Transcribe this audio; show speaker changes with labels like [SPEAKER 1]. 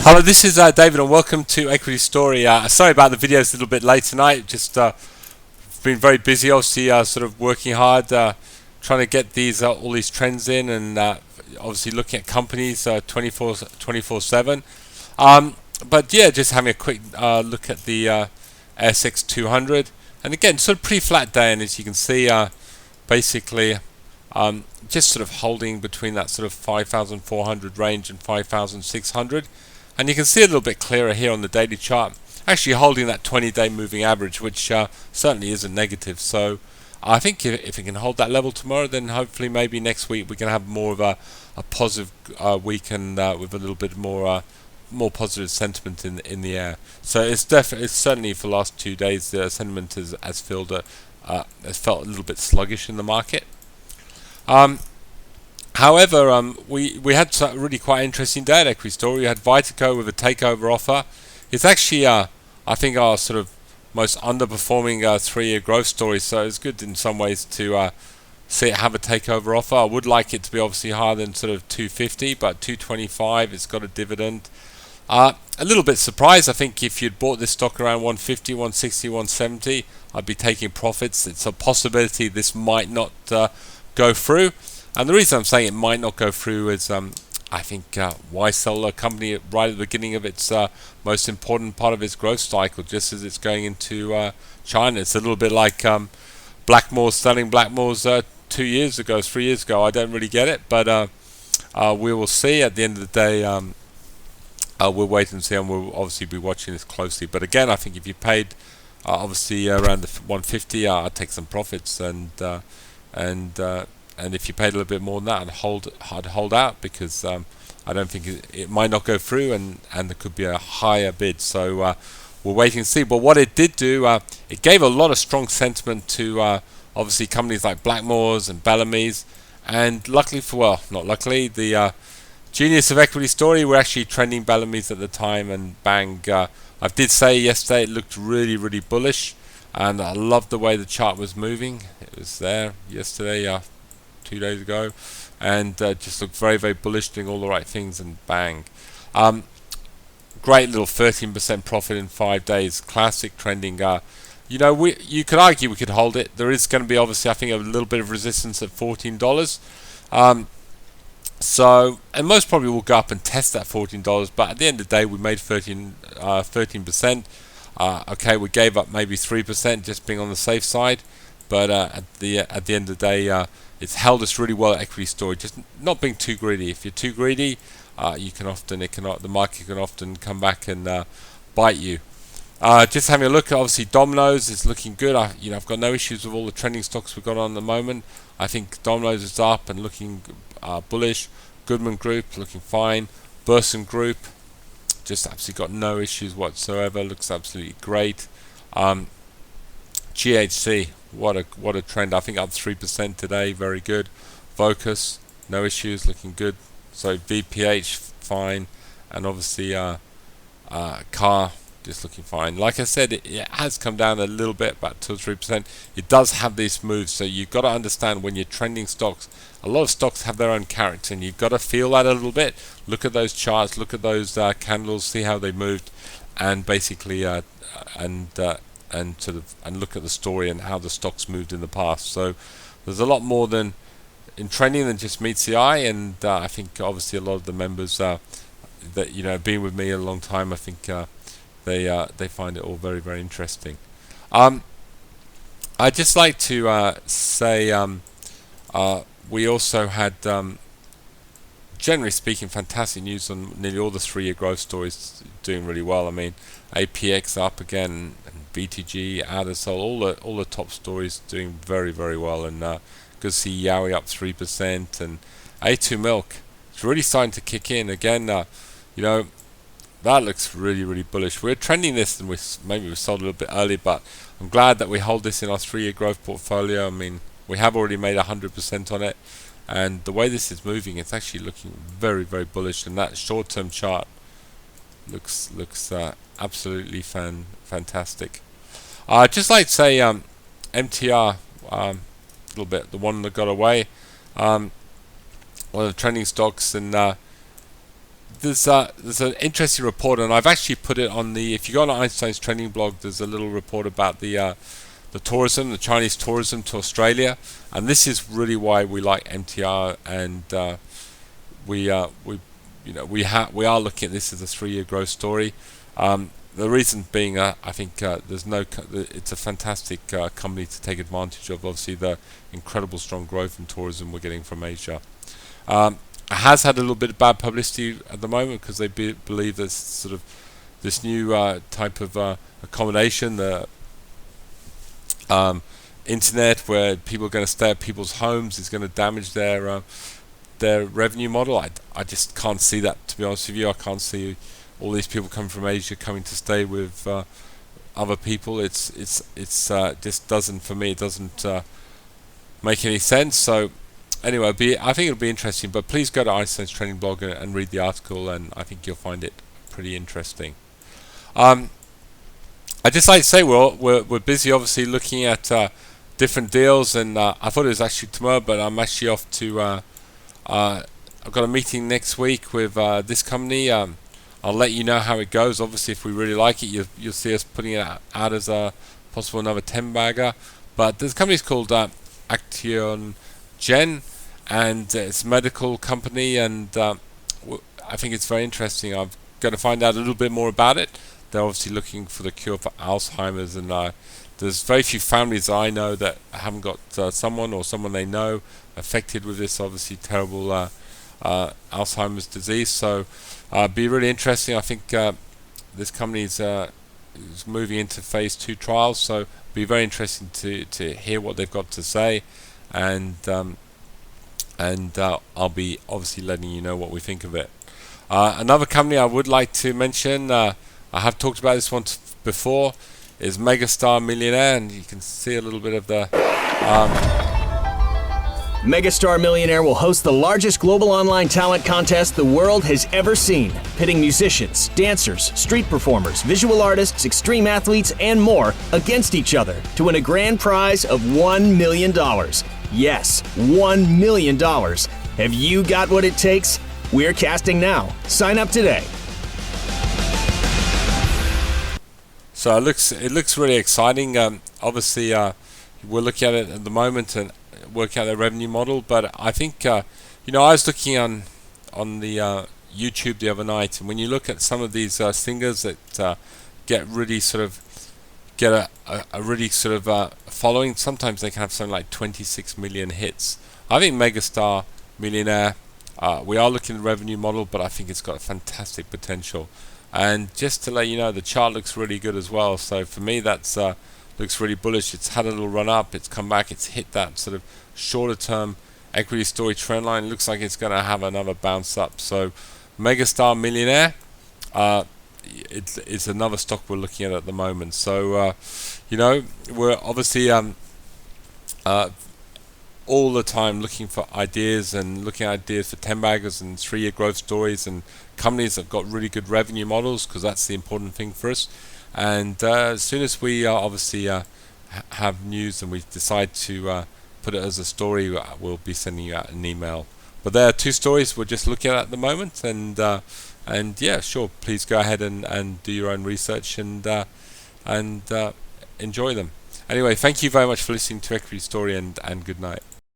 [SPEAKER 1] Hello, this is David, and welcome to Equity Story. Sorry about the videos a little bit late tonight. Just been very busy, obviously, sort of working hard, trying to get these all these trends in, and obviously looking at companies 24/7. But yeah, just having a quick look at the ASX 200, and again, sort of pretty flat day, and as you can see, basically. Just sort of holding between that sort of 5,400 range and 5,600, and you can see a little bit clearer here on the daily chart, actually holding that 20-day moving average, which certainly isn't negative. So I think if it can hold that level tomorrow, then hopefully maybe next week we can have more of a positive week, and with a little bit more positive sentiment in the air. So it's certainly for the last 2 days the sentiment has felt a little bit sluggish in the market. However, we had a really quite interesting day at Equity Story. We had Vitaco with a takeover offer. It's actually, I think, our sort of most underperforming 3-year growth story. So it's good in some ways to see it have a takeover offer. I would like it to be obviously higher than sort of 250, but 225. It's got a dividend. A little bit surprised. I think if you'd bought this stock around 150, 160, 170, I'd be taking profits. It's a possibility this might not go through, and the reason I'm saying it might not go through is I think why sell a company right at the beginning of its most important part of its growth cycle, just as it's going into China. It's a little bit like Blackmores selling Blackmores 2 years ago, 3 years ago. I don't really get it, but we will see. At the end of the day, we'll wait and see, and we'll obviously be watching this closely. But again, I think if you paid obviously around the 150, I'd take some profits, and if you paid a little bit more than that, I'd hold out, because I don't think it might not go through, and there could be a higher bid. So we'll wait and see. But what it did do, it gave a lot of strong sentiment to obviously companies like Blackmores and Bellamy's, and luckily not luckily, the genius of Equity Story, we're actually trending Bellamy's at the time, and bang, I did say yesterday it looked really, really bullish. And I loved the way the chart was moving. It was there yesterday, 2 days ago, and just looked very, very bullish, doing all the right things, and bang. Great little 13% profit in 5 days. Classic trending. You could argue we could hold it. There is going to be obviously, I think, a little bit of resistance at $14. And most probably we'll go up and test that $14. But at the end of the day, we made 13%. Okay, we gave up maybe 3%, just being on the safe side, but at the end of the day, it's held us really well at Equity Story. Just not being too greedy. If you're too greedy, the market can often come back and bite you. Just having a look, obviously Domino's is looking good. I've got no issues with all the trending stocks we've got on at the moment. I think Domino's is up and looking bullish. Goodman Group looking fine. Burson Group, just absolutely got no issues whatsoever. Looks absolutely great. GHC, what a trend. I think up 3% today, very good. Vocus, no issues, looking good. So VPH, fine, and obviously Car, just looking fine. Like I said, it has come down a little bit, about 2 or 3%. It does have these moves, so you've got to understand when you're trending stocks, a lot of stocks have their own character, and you've got to feel that a little bit. Look at those charts, look at those candles, see how they moved, and basically and look at the story and how the stocks moved in the past. So there's a lot more than in trending than just meets the eye, and I think obviously a lot of the members that have been with me a long time, I think they find it all very, very interesting. I'd just like to say we also had, generally speaking, fantastic news on nearly all the 3-year growth stories doing really well. I mean, APX up again, and BTG, Adasol, all the top stories doing very, very well, and good to see Yowie up 3%, and A2 Milk, it's really starting to kick in again. That looks really, really bullish. We're trending this, and maybe we sold a little bit early, but I'm glad that we hold this in our 3-year growth portfolio. I mean, we have already made 100% on it, and the way this is moving, it's actually looking very, very bullish, and that short-term chart looks absolutely fantastic. I'd just like to say MTR, a little bit, the one that got away, one of the trending stocks, and there's an interesting report, and I've actually put it on the. If you go on Einstein's trending blog, there's a little report about the tourism, the Chinese tourism to Australia, and this is really why we like MTR, and we we are looking at this as a 3-year growth story. The reason being, I think it's a fantastic company to take advantage of. Obviously, the incredible strong growth in tourism we're getting from Asia. It has had a little bit of bad publicity at the moment because they believe there's sort of this new type of accommodation, the internet, where people are going to stay at people's homes, is going to damage their revenue model. I just can't see that, to be honest with you. I can't see all these people coming from Asia coming to stay with other people. It's just doesn't, for me, it doesn't make any sense. So anyway, I think it'll be interesting. But please go to Einstein's trending blog and read the article, and I think you'll find it pretty interesting. I just like to say we're busy, obviously, looking at different deals, and I thought it was actually tomorrow, but I'm actually off to. I've got a meeting next week with this company. I'll let you know how it goes. Obviously, if we really like it, you'll see us putting it out as a possible another 10-bagger. But this company is called Action Gen, and it's a medical company, and I think it's very interesting. I'm going to find out a little bit more about it. They're obviously looking for the cure for Alzheimer's, and there's very few families I know that haven't got someone or someone they know affected with this obviously terrible Alzheimer's disease. So be really interesting. I think this company is moving into phase 2 trials, so be very interesting to hear what they've got to say, and I'll be obviously letting you know what we think of it. Another company I would like to mention, I have talked about this one before, is Megastar Millionaire, and you can see a little bit of the
[SPEAKER 2] Megastar Millionaire will host the largest global online talent contest the world has ever seen, pitting musicians, dancers, street performers, visual artists, extreme athletes, and more against each other to win a grand prize of $1 million. Yes, $1 million. Have you got what it takes? We're casting now. Sign up today.
[SPEAKER 1] So it looks really exciting. Obviously, we're looking at it at the moment and work out their revenue model. But I think I was looking on the YouTube the other night, and when you look at some of these singers that get really sort of a really sort of following, sometimes they can have something like 26 million hits. I think Megastar Millionaire, we are looking at the revenue model, but I think it's got a fantastic potential. And just to let you know, the chart looks really good as well. So for me, that's looks really bullish. It's had a little run up, it's come back, it's hit that sort of shorter term equity story trend line. It looks like it's going to have another bounce up. So Megastar Millionaire, it's another stock we're looking at the moment. So we're obviously all the time looking for ideas and looking at ideas for 10-baggers and 3-year growth stories and companies that have got really good revenue models, because that's the important thing for us. And as soon as we obviously have news and we decide to put it as a story, we'll be sending you out an email. But there are 2 stories we're just looking at the moment, and yeah, sure, please go ahead and do your own research and enjoy them. Anyway, thank you very much for listening to Equity Story, and good night.